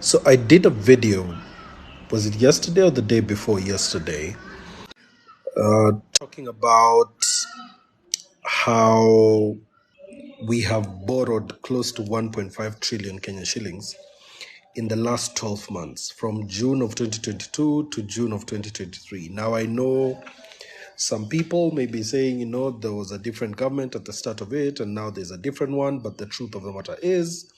So I did a video, was it yesterday or the day before yesterday, talking about how we have borrowed close to 1.5 trillion Kenyan shillings in the last 12 months, from June of 2022 to June of 2023. Now, I know some people may be saying, there was a different government at the start of it, and now there's a different one. But the truth of the matter is,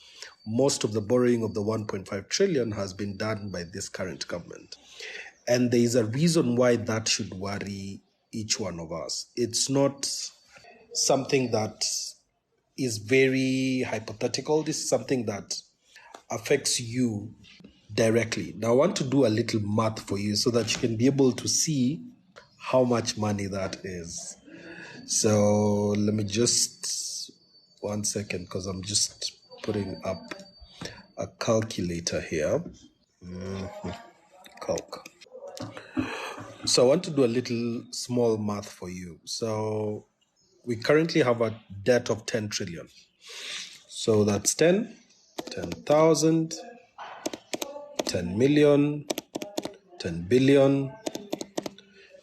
most of the borrowing of the 1.5 trillion has been done by this current government. And there is a reason why that should worry each one of us. It's not something that is very hypothetical. This is something that affects you directly. Now, I want to do a little math for you so that you can be able to see how much money that is. So let me just 1 second, because I'm just putting up a calculator here. Calc. So I want to do a little small math for you. So we currently have a debt of 10 trillion. So that's 10,000, 10 million, 10 billion,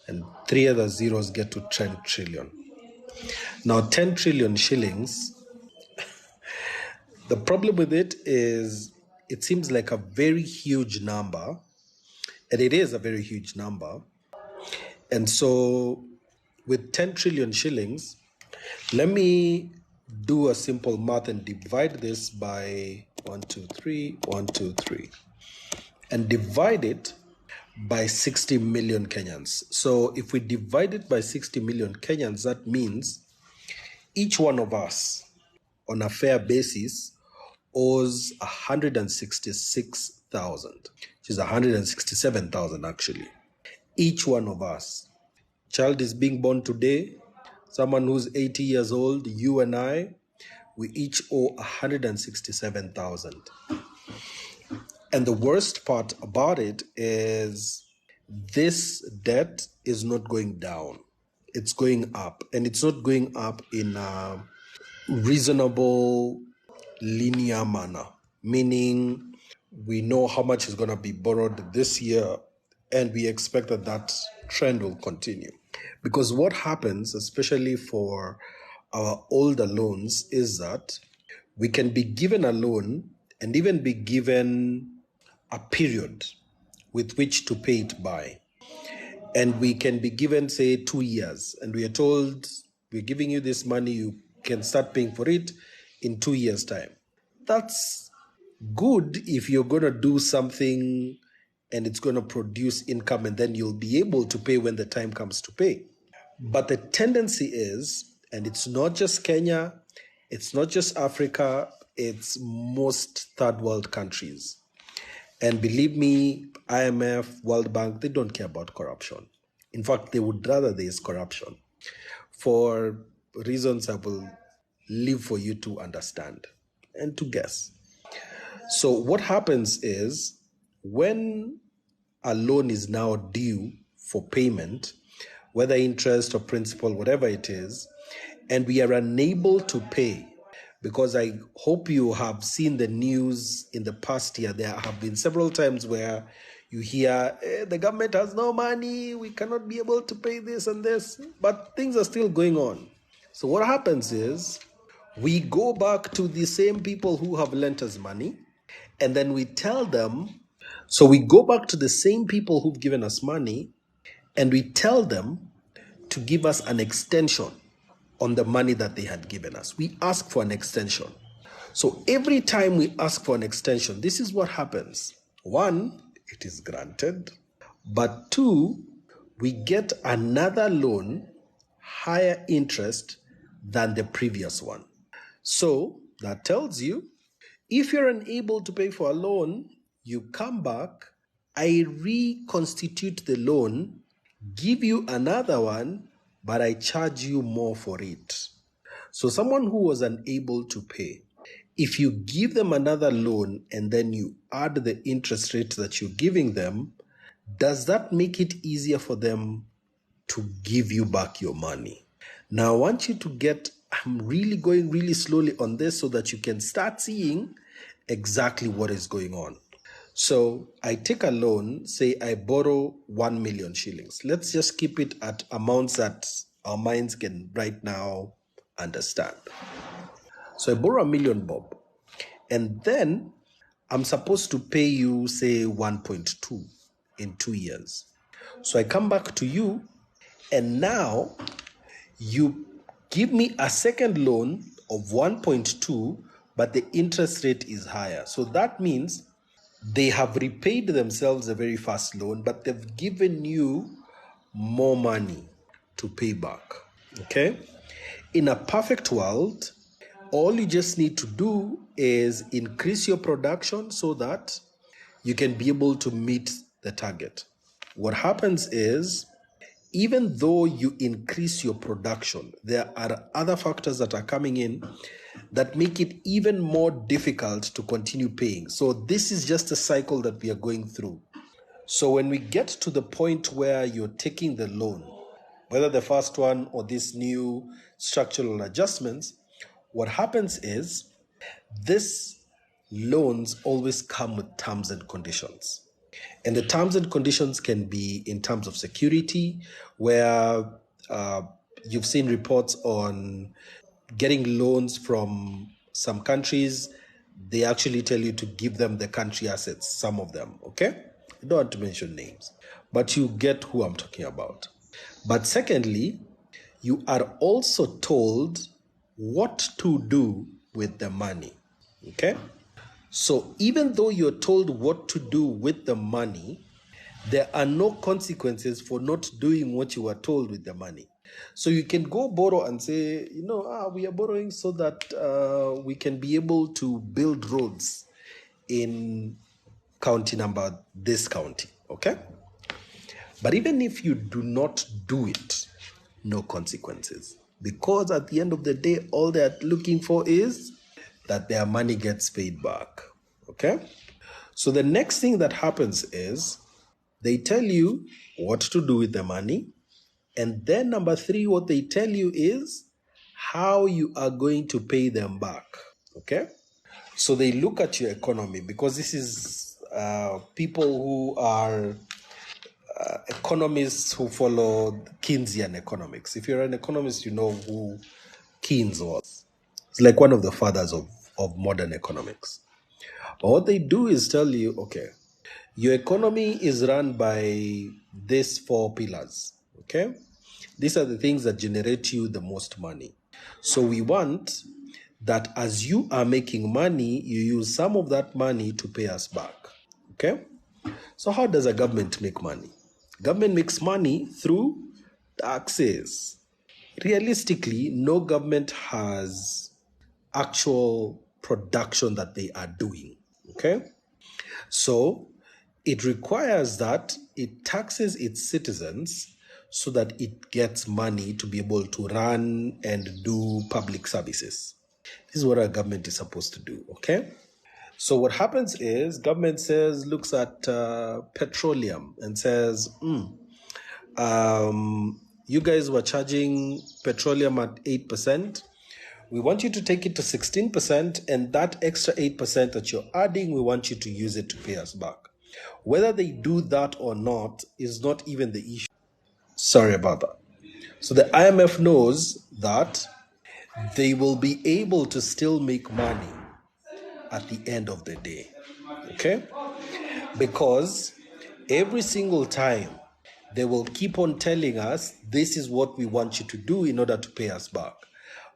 and three other zeros get to 10 trillion. Now, 10 trillion shillings, the problem with it is it seems like a very huge number, and it is a very huge number. And so with 10 trillion shillings, let me do a simple math and divide this by 1, 2, 3, 1, 2, 3, and divide it by 60 million Kenyans. So if we divide it by 60 million Kenyans, that means each one of us on a fair basis owes 166,000, which is 167,000 actually. Each one of us. Child is being born today, someone who's 80 years old, you and I, we each owe 167,000. And the worst part about it is this debt is not going down. It's going up. And it's not going up in a reasonable, linear manner, meaning we know how much is going to be borrowed this year, and we expect that that trend will continue. Because what happens, especially for our older loans, is that we can be given a loan and even be given a period with which to pay it by. And we can be given, say, 2 years, and we are told, we're giving you this money, you can start paying for it in 2 years' time. That's good if you're going to do something and it's going to produce income, and then you'll be able to pay when the time comes to pay. But the tendency is, and it's not just Kenya, it's not just Africa, it's most third world countries. And believe me, IMF, World Bank, they don't care about corruption. In fact, they would rather there is corruption, for reasons I will leave for you to understand and to guess. So what happens is, when a loan is now due for payment, whether interest or principal, whatever it is, and we are unable to pay, because I hope you have seen the news in the past year, there have been several times where you hear, the government has no money, we cannot be able to pay this and this, but things are still going on. So what happens is, we go back to the same people who have lent us money, and then we tell them, so we go back to the same people who've given us money, and we tell them to give us an extension on the money that they had given us. We ask for an extension. So every time we ask for an extension, this is what happens. One, it is granted. But two, we get another loan, higher interest than the previous one. So that tells you, if you're unable to pay for a loan, you come back, I reconstitute the loan, give you another one, but I charge you more for it. So someone who was unable to pay, if you give them another loan and then you add the interest rate that you're giving them, does that make it easier for them to give you back your money? Now, I want you to get, I'm really going really slowly on this so that you can start seeing exactly what is going on. So I take a loan, say I borrow 1 million shillings. Let's just keep it at amounts that our minds can right now understand. So I borrow a million bob, and then I'm supposed to pay you, say, 1.2 in 2 years. So I come back to you, and now you give me a second loan of 1.2, but the interest rate is higher. So that means they have repaid themselves a very fast loan, but they've given you more money to pay back. Okay? In a perfect world, all you just need to do is increase your production so that you can be able to meet the target. What happens is, even though you increase your production, there are other factors that are coming in that make it even more difficult to continue paying. So this is just a cycle that we are going through. So when we get to the point where you're taking the loan, whether the first one or these new structural adjustments, what happens is these loans always come with terms and conditions. And the terms and conditions can be in terms of security, where uh, you've seen reports on getting loans from some countries. They actually tell you to give them the country assets, some of them, okay? I don't want to mention names, but you get who I'm talking about. But secondly, you are also told what to do with the money, okay? So even though you're told what to do with the money, there are no consequences for not doing what you were told with the money. So you can go borrow and say, we are borrowing so that we can be able to build roads in county number this county, okay? But even if you do not do it, no consequences. Because at the end of the day, all they're looking for is that their money gets paid back, okay? So the next thing that happens is they tell you what to do with the money. And then number three, what they tell you is how you are going to pay them back. Okay? So they look at your economy, because this is people who are economists who follow Keynesian economics. If you're an economist, you know who Keynes was. It's like one of the fathers of modern economics. But what they do is tell you, okay, your economy is run by these four pillars, okay? These are the things that generate you the most money. So we want that as you are making money, you use some of that money to pay us back, okay? So how does a government make money? Government makes money through taxes. Realistically, no government has actual production that they are doing, okay? So it requires that it taxes its citizens so that it gets money to be able to run and do public services. This is what a government is supposed to do, okay? So what happens is government looks at petroleum and says, you guys were charging petroleum at 8%. We want you to take it to 16%, and that extra 8% that you're adding, we want you to use it to pay us back. Whether they do that or not is not even the issue. Sorry about that. So the IMF knows that they will be able to still make money at the end of the day. Okay? Because every single time they will keep on telling us this is what we want you to do in order to pay us back.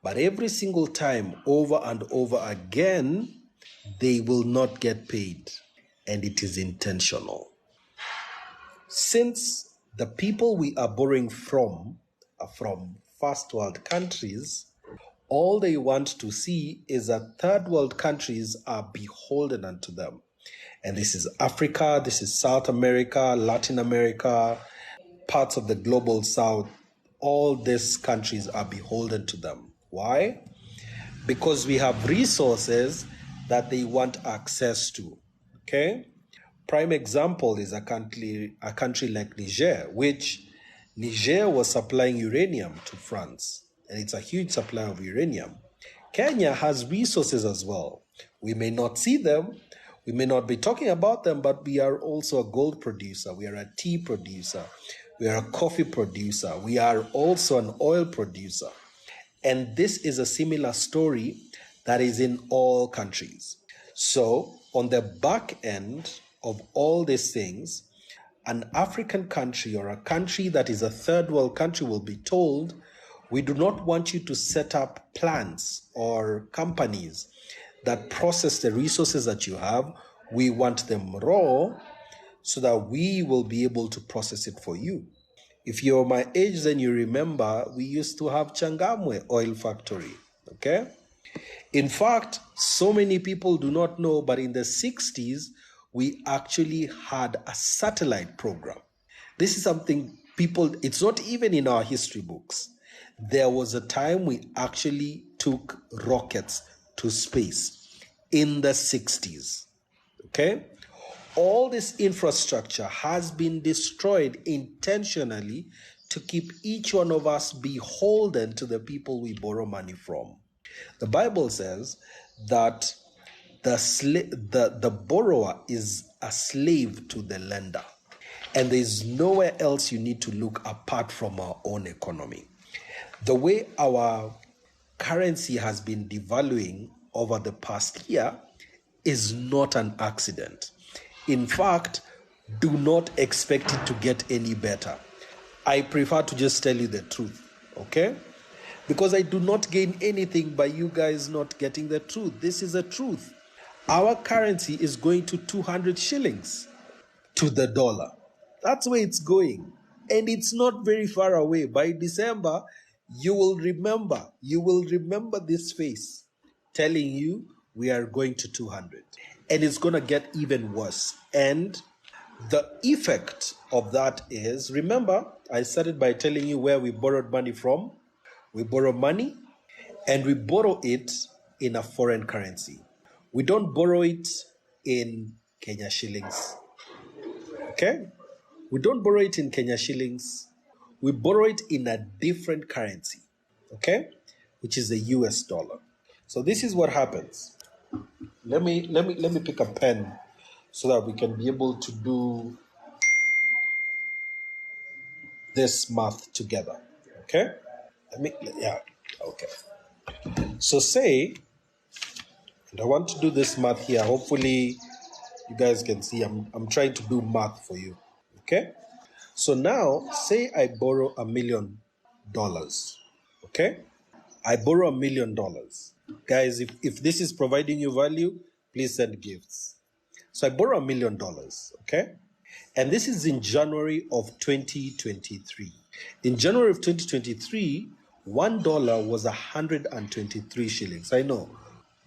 But every single time, over and over again, they will not get paid. And it is intentional. Since the people we are borrowing from are from first world countries, all they want to see is that third world countries are beholden unto them. And this is Africa, this is South America, Latin America, parts of the global south. All these countries are beholden to them. Why? Because we have resources that they want access to. Okay? Prime example is a country like Niger, which Niger was supplying uranium to France, and it's a huge supplier of uranium. Kenya has resources as well. We may not see them, We may not be talking about them, but we are also a gold producer. We are a tea producer. We are a coffee producer. We are also an oil producer. And this is a similar story that is in all countries. So, on the back end of all these things, an African country or a country that is a third world country will be told, we do not want you to set up plants or companies that process the resources that you have. We want them raw so that we will be able to process it for you. If you're my age, then you remember we used to have Changamwe oil factory, okay? In fact, so many people do not know, but in the 60s, we actually had a satellite program. This is something people, it's not even in our history books. There was a time we actually took rockets to space in the 60s, okay? All this infrastructure has been destroyed intentionally to keep each one of us beholden to the people we borrow money from. The Bible says that the borrower is a slave to the lender, and there's nowhere else you need to look apart from our own economy. The way our currency has been devaluing over the past year is not an accident. In fact, do not expect it to get any better. I prefer to just tell you the truth, okay? Because I do not gain anything by you guys not getting the truth. This is the truth. Our currency is going to 200 shillings to the dollar. That's where it's going. And it's not very far away. By December, you will remember this face telling you we are going to 200. And it's going to get even worse. And the effect of that is, remember, I started by telling you where we borrowed money from. We borrow money and we borrow it in a foreign currency. We don't borrow it in Kenya shillings. Okay? We don't borrow it in Kenya shillings. We borrow it in a different currency. Okay? Which is the US dollar. So this is what happens. Let me pick a pen so that we can be able to do this math together. Okay? Okay. So say, and I want to do this math here. Hopefully you guys can see I'm trying to do math for you. Okay? So now say I borrow $1 million. Okay? I borrow $1 million. Guys, if this is providing you value, please send gifts. So I borrow $1 million, okay? And this is in January of 2023. In January of 2023, $1 was 123 shillings. I know.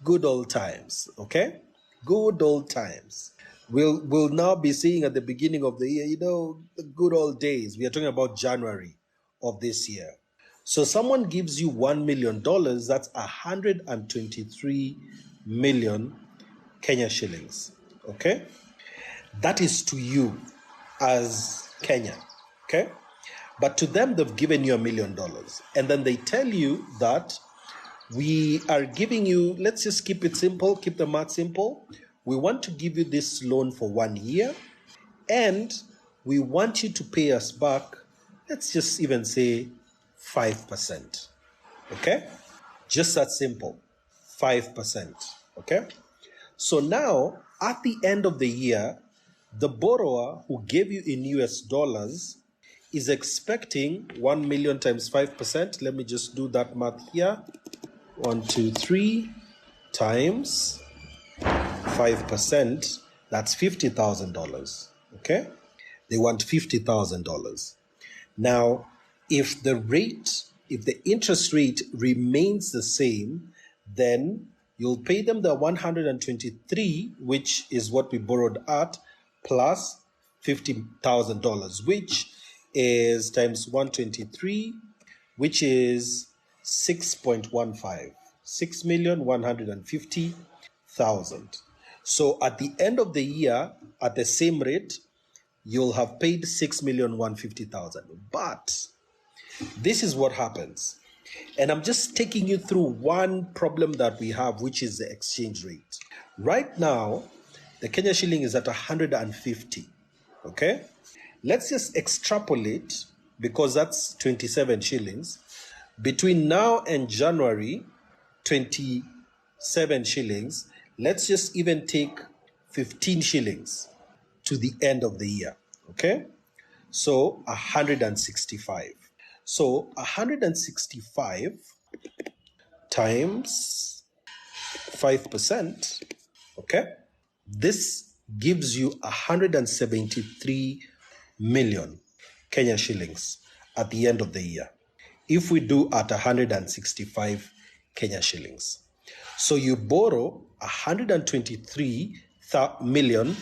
Good old times, okay? Good old times. We'll now be seeing at the beginning of the year, the good old days. We are talking about January of this year. So someone gives you $1 million, that's 123 million Kenya shillings, okay? That is to you as Kenya, okay? But to them, they've given you $1 million. And then they tell you that we are giving you, let's just keep it simple, keep the math simple. We want to give you this loan for 1 year, and we want you to pay us back, let's just even say 5%, okay? Just that simple, 5%, okay? So now, at the end of the year, the borrower who gave you in US dollars is expecting 1 million times 5%. Let me just do that math here. 1, 2, 3 times 5%, that's $50,000, okay? They want $50,000. Now, if the interest rate remains the same, then you'll pay them the 123, which is what we borrowed at, plus $50,000, which is times 123, which is 6.15, 6,150,000. So at the end of the year, at the same rate, you'll have paid 6,150,000. But this is what happens. And I'm just taking you through one problem that we have, which is the exchange rate. Right now, The Kenya shilling is at 150. Okay? Let's just extrapolate, because that's 27 shillings. Between now and January, 27 shillings. Let's just even take 15 shillings to the end of the year. Okay? So 165. So 165 times 5%, okay? This gives you 173 million Kenya shillings at the end of the year, if we do at 165 Kenya shillings. So you borrow 123 million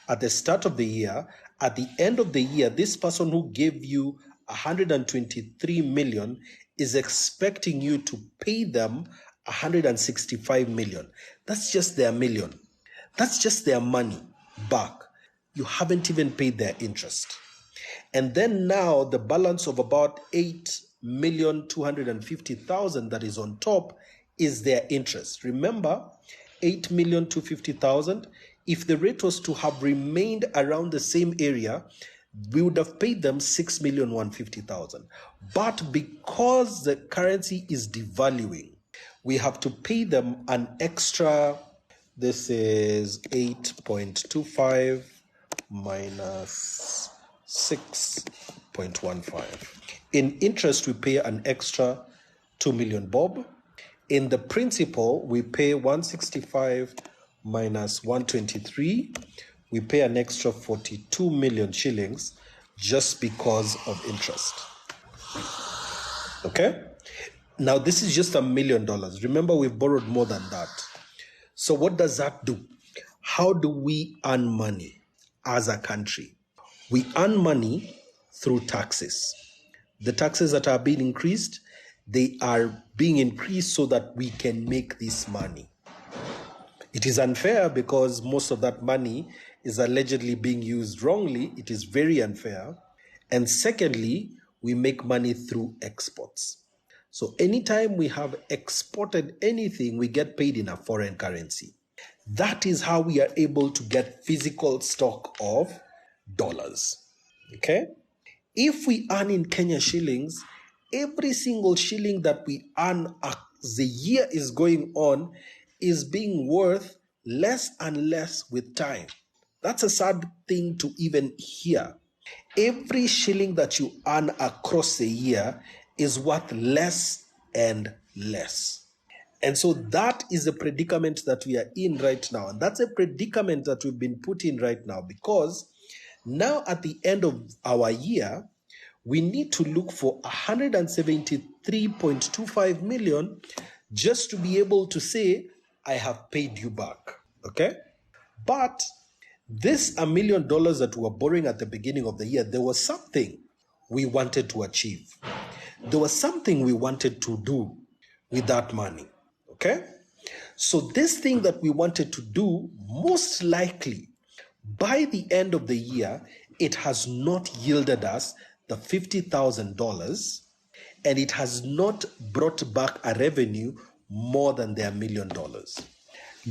at the start of the year. At the end of the year, this person who gave you 123 million is expecting you to pay them 165 million. That's just their million. That's just their money back. You haven't even paid their interest. And then now the balance of about 8,250,000 that is on top is their interest. Remember, 8,250,000. If the rate was to have remained around the same area, we would have paid them 6,150,000. But because the currency is devaluing, we have to pay them an extra. This is 8.25 minus 6.15. In interest, we pay an extra 2 million bob. In the principal, we pay 165 minus 123. We pay an extra 42 million shillings just because of interest. Okay? Now, this is just $1 million. Remember, we've borrowed more than that. So what does that do? How do we earn money as a country? We earn money through taxes. The taxes that are being increased, they are being increased so that we can make this money. It is unfair because most of that money is allegedly being used wrongly. It is very unfair. And secondly, we make money through exports. So anytime we have exported anything, we get paid in a foreign currency. That is how we are able to get physical stock of dollars. Okay? If we earn in Kenya shillings, every single shilling that we earn as the year is going on is being worth less and less with time. That's a sad thing to even hear. Every shilling that you earn across the year is worth less and less. And so that is the predicament that we are in right now. And that's a predicament that we've been put in right now, because now at the end of our year, we need to look for 173.25 million just to be able to say, I have paid you back. Okay? But this $1 million that we were borrowing at the beginning of the year, there was something we wanted to achieve. There was something we wanted to do with that money. Okay? So this thing that we wanted to do, most likely, by the end of the year, it has not yielded us the $50,000, and it has not brought back a revenue more than their $1 million.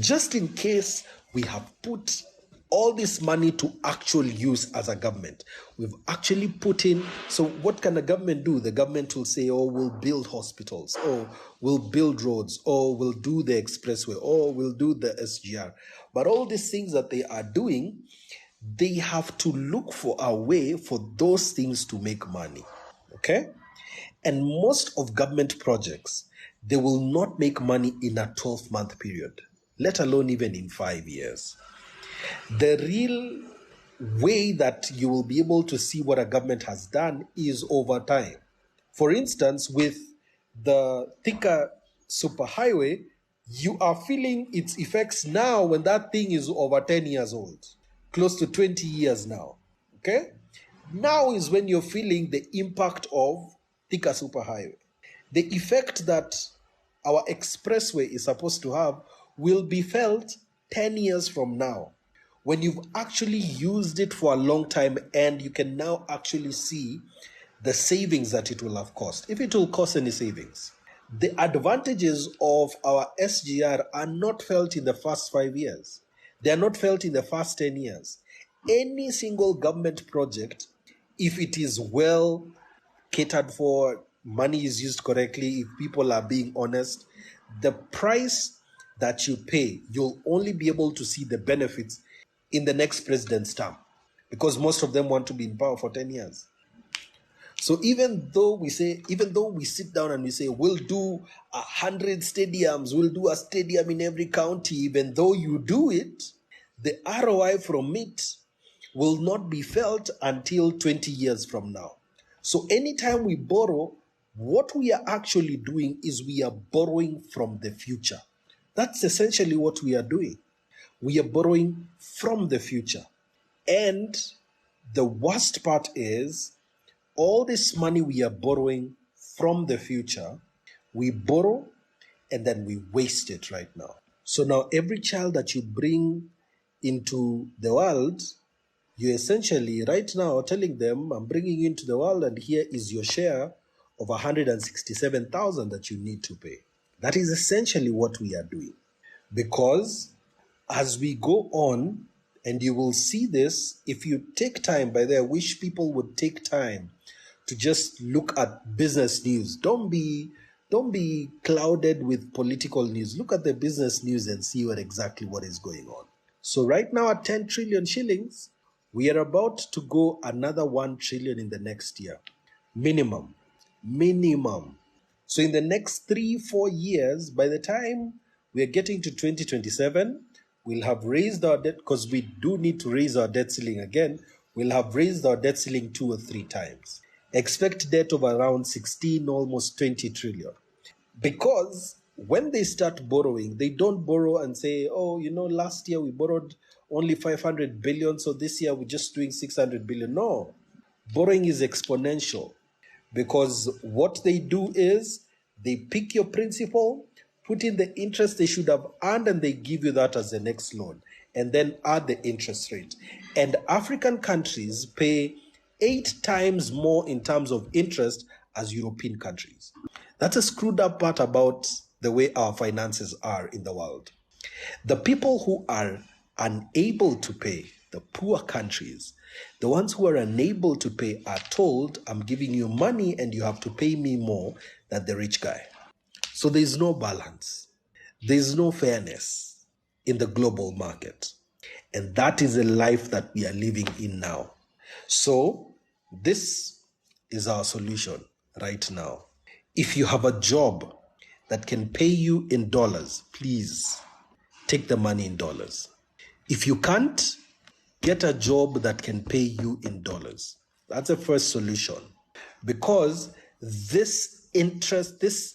Just in case we have put all this money to actual use as a government, we've actually put in. So what can the government do? The government will say, oh, we'll build hospitals, or we'll build roads, or we'll do the expressway, or we'll do the SGR. But all these things that they are doing, they have to look for a way for those things to make money. Okay? And most of government projects, they will not make money in a 12-month period, let alone even in 5 years. The real way that you will be able to see what a government has done is over time. For instance, with the Thika superhighway, you are feeling its effects now when that thing is over 10 years old, close to 20 years now. Okay? Now is when you're feeling the impact of Thika superhighway. The effect that our expressway is supposed to have will be felt 10 years from now, when you've actually used it for a long time, and you can now actually see the savings that it will have cost, if it will cost any savings. The advantages of our SGR are not felt in the first 5 years. They are not felt in the first 10 years. Any single government project, if it is well catered for, money is used correctly, if people are being honest, the price that you pay, you'll only be able to see the benefits in the next president's term, because most of them want to be in power for 10 years. So even though we sit down and we say, we'll do 100 stadiums, we'll do a stadium in every county, even though you do it, the ROI from it will not be felt until 20 years from now. So anytime we borrow, what we are actually doing is we are borrowing from the future. That's essentially what we are doing. We are borrowing from the future. And the worst part is, all this money we are borrowing from the future, we borrow and then we waste it right now. So now every child that you bring into the world, you essentially right now telling them, I'm bringing you into the world and here is your share of 167,000 that you need to pay. That is essentially what we are doing. Because as we go on, and you will see this, if you take time, by the way, I wish people would take time to just look at business news. Don't be clouded with political news. Look at the business news and see exactly what is going on. So right now at 10 trillion shillings, we are about to go another 1 trillion in the next year. Minimum. So in the next 3-4 years, by the time we are getting to 2027, we'll have raised our debt, because we do need to raise our debt ceiling again. We'll have raised our debt ceiling 2 or 3 times. Expect debt of around 16, almost 20 trillion. Because when they start borrowing, they don't borrow and say, oh, last year we borrowed only 500 billion, so this year we're just doing 600 billion. No, borrowing is exponential, because what they do is they pick your principal, put in the interest they should have earned, and they give you that as the next loan, and then add the interest rate. And African countries pay 8 times more in terms of interest as European countries. That's a screwed up part about the way our finances are in the world. The people who are unable to pay, the poor countries, the ones who are unable to pay are told, I'm giving you money and you have to pay me more than the rich guy. So there's no balance. There's no fairness in the global market. And that is the life that we are living in now. So this is our solution right now. If you have a job that can pay you in dollars, please take the money in dollars. If you can't, get a job that can pay you in dollars. That's the first solution. Because this interest, this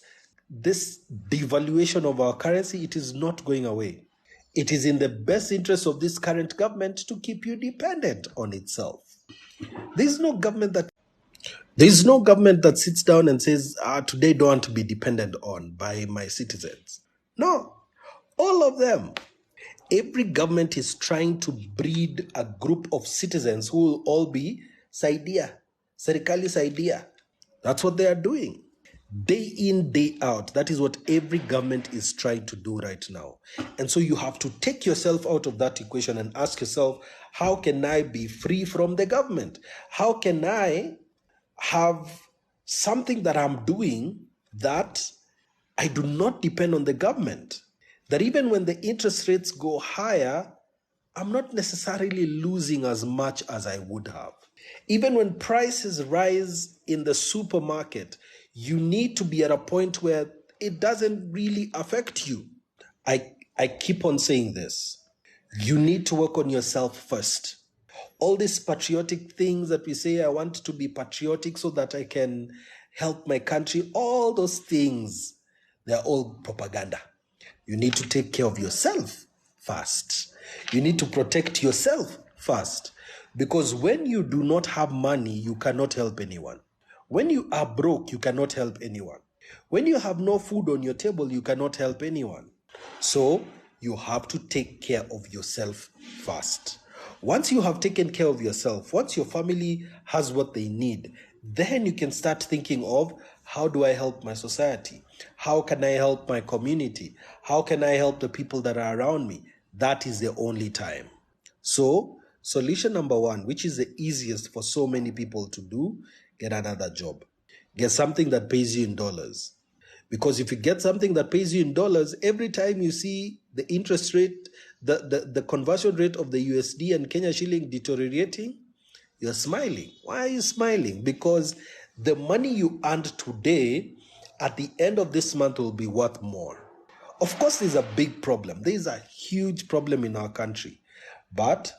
devaluation of our currency, it is not going away. It is in the best interest of this current government to keep you dependent on itself. There's no government that sits down and says, today don't want to be dependent on by my citizens. No, all of them. Every government is trying to breed a group of citizens who will all be saidia, serikali saidia. That's what they are doing. Day in, day out. That is what every government is trying to do right now. And so you have to take yourself out of that equation and ask yourself, how can I be free from the government? How can I have something that I'm doing that I do not depend on the government? That even when the interest rates go higher, I'm not necessarily losing as much as I would have. Even when prices rise in the supermarket, you need to be at a point where it doesn't really affect you. I keep on saying this. You need to work on yourself first. All these patriotic things that we say, I want to be patriotic so that I can help my country, all those things, they're all propaganda. You need to take care of yourself first. You need to protect yourself first. Because when you do not have money, you cannot help anyone. When you are broke, you cannot help anyone. When you have no food on your table, you cannot help anyone. So you have to take care of yourself first. Once you have taken care of yourself, once your family has what they need, then you can start thinking of, how do I help my society? How can I help my community? How can I help the people that are around me? that is the only time. So, solution number one, which is the easiest for so many people to do, get another job. Get something that pays you in dollars. Because if you get something that pays you in dollars, every time you see the interest rate, the conversion rate of the USD and Kenya shilling deteriorating, you're smiling. Why are you smiling? Because the money you earned today, at the end of this month, will be worth more. Of course, there's a big problem. There's a huge problem in our country. But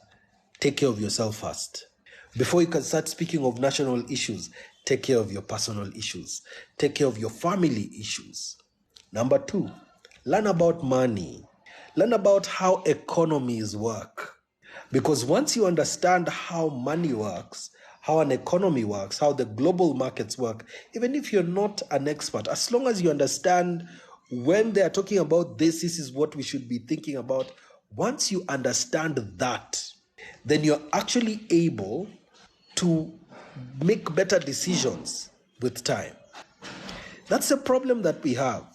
take care of yourself first. Before you can start speaking of national issues, take care of your personal issues. Take care of your family issues. Number two, learn about money. Learn about how economies work. Because once you understand how money works, how an economy works, how the global markets work, even if you're not an expert, as long as you understand when they are talking about this is what we should be thinking about. Once you understand that, then you're actually able to make better decisions with time. That's the problem that we have.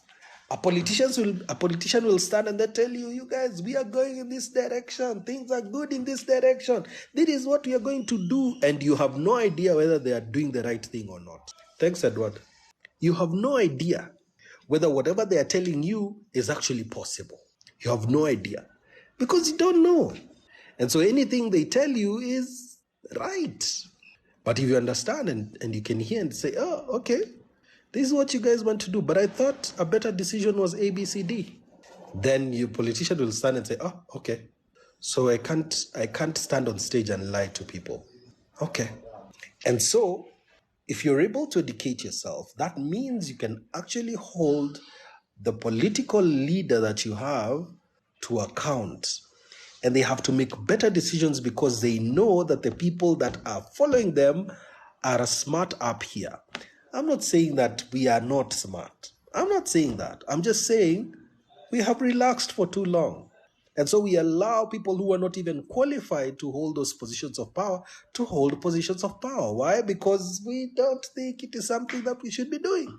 A politician will stand and they tell you, you guys, we are going in this direction. Things are good in this direction. This is what we are going to do. And you have no idea whether they are doing the right thing or not. Thanks, Edward. You have no idea whether whatever they are telling you is actually possible. You have no idea because you don't know. And so anything they tell you is right. But if you understand and you can hear and say, oh, okay, this is what you guys want to do, but I thought a better decision was A, B, C, D. Then your politician will stand and say, oh, okay. So I can't stand on stage and lie to people. Okay. And so if you're able to educate yourself, that means you can actually hold the political leader that you have to account. And they have to make better decisions because they know that the people that are following them are smart up here. I'm not saying that we are not smart. I'm not saying that. I'm just saying we have relaxed for too long. And so we allow people who are not even qualified to hold those positions of power to hold positions of power. Why? Because we don't think it is something that we should be doing.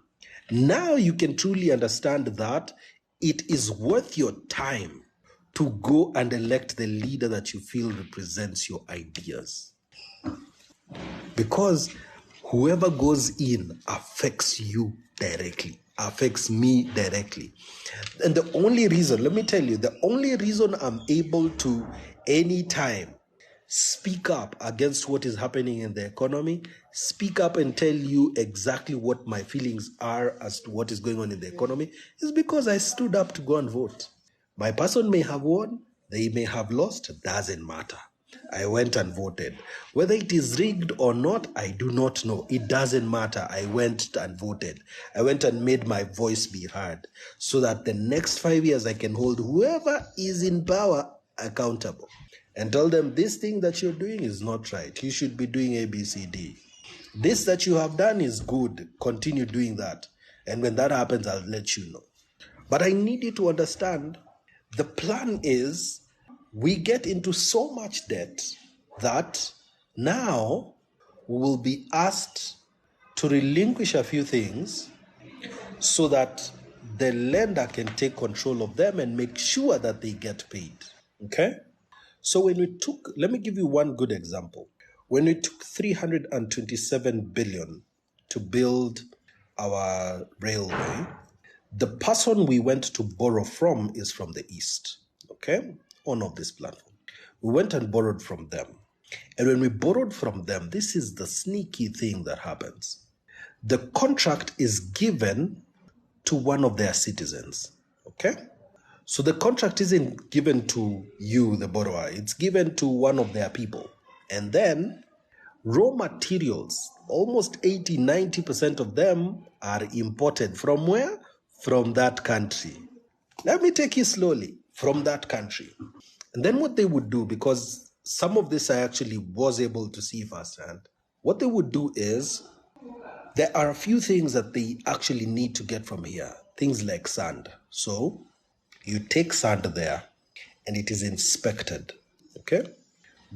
Now you can truly understand that it is worth your time to go and elect the leader that you feel represents your ideas. Because whoever goes in affects you directly, affects me directly. And the only reason, let me tell you, the only reason I'm able to anytime speak up against what is happening in the economy, speak up and tell you exactly what my feelings are as to what is going on in the economy, is because I stood up to go and vote. My person may have won, they may have lost, doesn't matter. I went and voted. Whether it is rigged or not, I do not know. It doesn't matter. I went and voted. I went and made my voice be heard so that the next 5 years I can hold whoever is in power accountable and tell them this thing that you're doing is not right. You should be doing A, B, C, D. This that you have done is good. Continue doing that. And when that happens, I'll let you know. But I need you to understand the plan is we get into so much debt that now we will be asked to relinquish a few things so that the lender can take control of them and make sure that they get paid. Okay? So when we took, let me give you one good example. When we took 327 billion to build our railway, the person we went to borrow from is from the East, okay, on of this platform. We went and borrowed from them. And when we borrowed from them, this is the sneaky thing that happens. The contract is given to one of their citizens, okay? So the contract isn't given to you, the borrower. It's given to one of their people. And then raw materials, almost 80, 90% of them are imported from where? From that country. Let me take you slowly. From that country. And then what they would do, because some of this I actually was able to see firsthand, what they would do is there are a few things that they actually need to get from here. Things like sand. So you take sand there and it is inspected. Okay?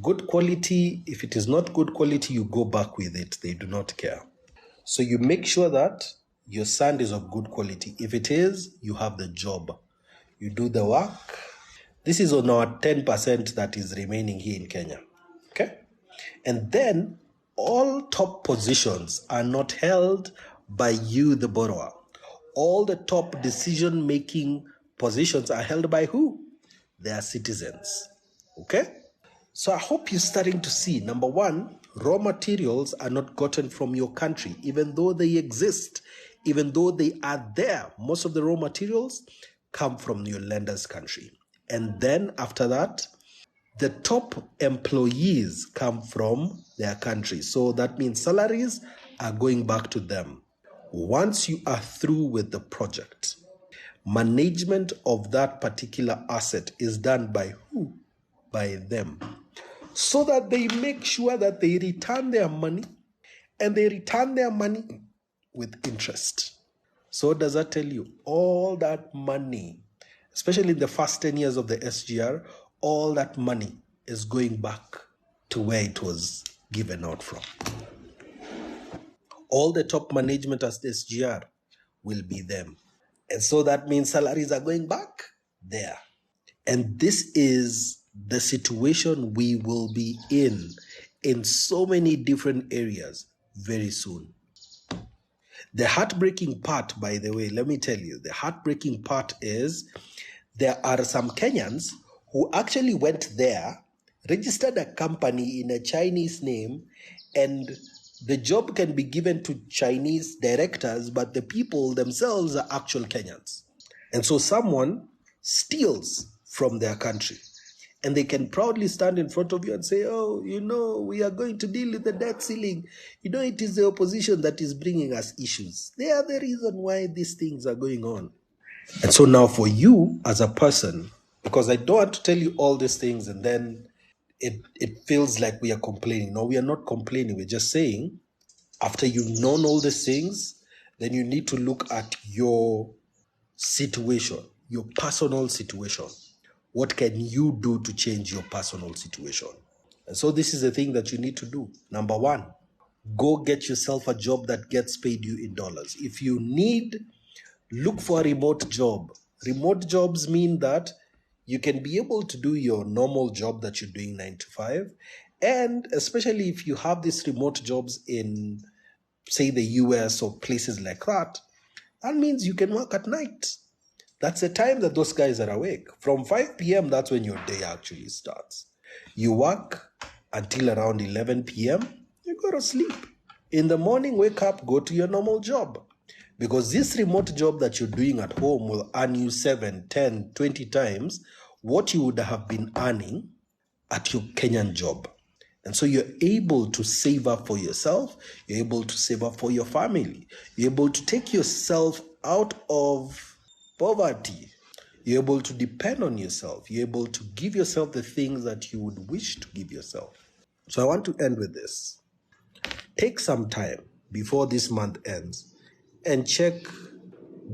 Good quality. If it is not good quality, you go back with it. They do not care. So you make sure that your sand is of good quality. If it is, you have the job. You do the work, This is on our 10% that is remaining here in Kenya. Okay? And then all top positions are not held by you, the borrower. All the top decision-making positions are held by who? They are citizens. Okay? So I hope you're starting to see, number one, raw materials are not gotten from your country, even though they exist, even though they are there. Most of the raw materials come from your lender's country. And then after that, the top employees come from their country. So that means salaries are going back to them. Once you are through with the project, management of that particular asset is done by who? By them. So that they make sure that they return their money, and they return their money with interest. So what does that tell you? All that money, especially in the first 10 years of the SGR, all that money is going back to where it was given out from. All the top management as the SGR will be them. And so that means salaries are going back there. And this is the situation we will be in so many different areas very soon. The heartbreaking part, by the way, let me tell you, the heartbreaking part is there are some Kenyans who actually went there, registered a company in a Chinese name, and the job can be given to Chinese directors, but the people themselves are actual Kenyans. And so someone steals from their country, and they can proudly stand in front of you and say, oh, we are going to deal with the debt ceiling. It is the opposition that is bringing us issues. They are the reason why these things are going on. And so now for you as a person, because I don't want to tell you all these things and then it feels like we are complaining. No, we are not complaining. We're just saying, after you've known all these things, then you need to look at your situation, your personal situation. What can you do to change your personal situation? And so this is the thing that you need to do. Number one, go get yourself a job that gets paid you in dollars. If you need, look for a remote job. Remote jobs mean that you can be able to do your normal job that you're doing 9 to 5. And especially if you have these remote jobs in, say, the US or places like that, that means you can work at night. That's the time that those guys are awake. From 5 p.m., that's when your day actually starts. You work until around 11 p.m., you go to sleep. In the morning, wake up, go to your normal job. Because this remote job that you're doing at home will earn you 7, 10, 20 times what you would have been earning at your Kenyan job. And so you're able to save up for yourself. You're able to save up for your family. You're able to take yourself out of poverty. You're able to depend on yourself. You're able to give yourself the things that you would wish to give yourself. So I want to end with this. Take some time before this month ends and check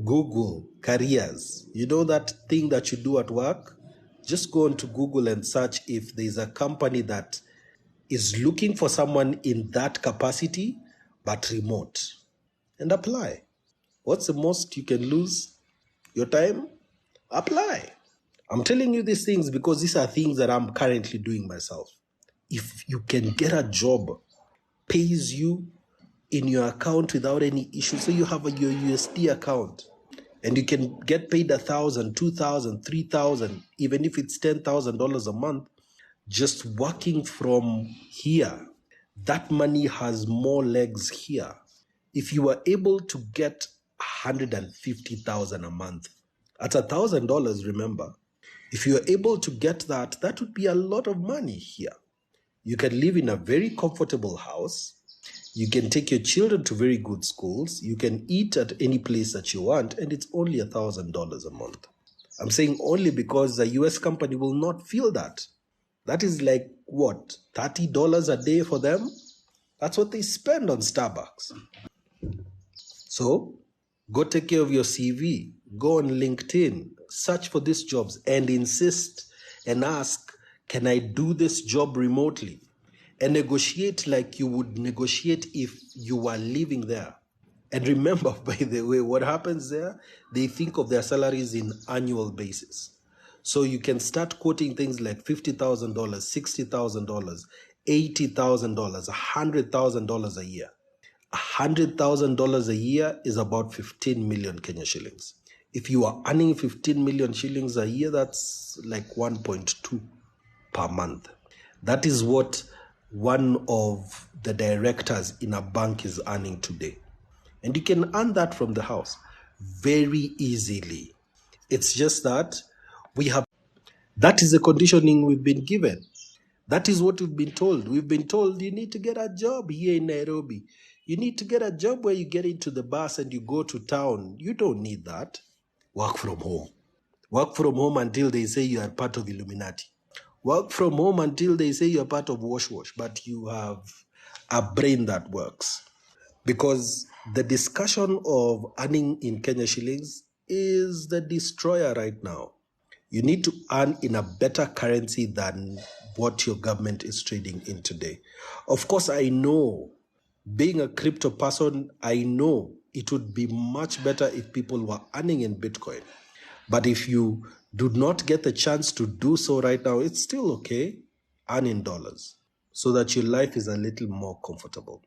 Google careers. You know that thing that you do at work? Just go onto Google and search if there's a company that is looking for someone in that capacity, but remote, and apply. What's the most you can lose? Your time? Apply. I'm telling you these things because these are things that I'm currently doing myself. If you can get a job, pays you in your account without any issue, so you have your USD account, and you can get paid $1,000, $2,000, $3,000, even if it's $10,000 a month, just working from here. That money has more legs here. If you are able to get $150,000 a month, that's $1,000, remember. If you are able to get that, that would be a lot of money here. You can live in a very comfortable house. You can take your children to very good schools. You can eat at any place that you want, and it's only $1,000 a month. I'm saying only because the US company will not feel that. That is like, what, $30 a day for them? That's what they spend on Starbucks. So go take care of your CV. Go on LinkedIn. Search for these jobs and insist and ask, can I do this job remotely? And negotiate like you would negotiate if you were living there. And remember, by the way, what happens there, they think of their salaries in annual basis. So you can start quoting things like $50,000, $60,000, $80,000, $100,000 a year. $100,000 a year is about 15 million Kenya shillings. If you are earning 15 million shillings a year, that's like 1.2 per month. That is what one of the directors in a bank is earning today. And you can earn that from the house very easily. It's just that that is the conditioning we've been given. That is what we've been told. We've been told you need to get a job here in Nairobi. You need to get a job where you get into the bus and you go to town. You don't need that. Work from home. Work from home until they say you are part of Illuminati. Work from home until they say you're part of Wash Wash, but you have a brain that works. Because the discussion of earning in Kenya shillings is the destroyer right now. You need to earn in a better currency than what your government is trading in today. Of course, I know, being a crypto person, I know it would be much better if people were earning in Bitcoin. But if you do not get the chance to do so right now, it's still okay. Earn in dollars so that your life is a little more comfortable.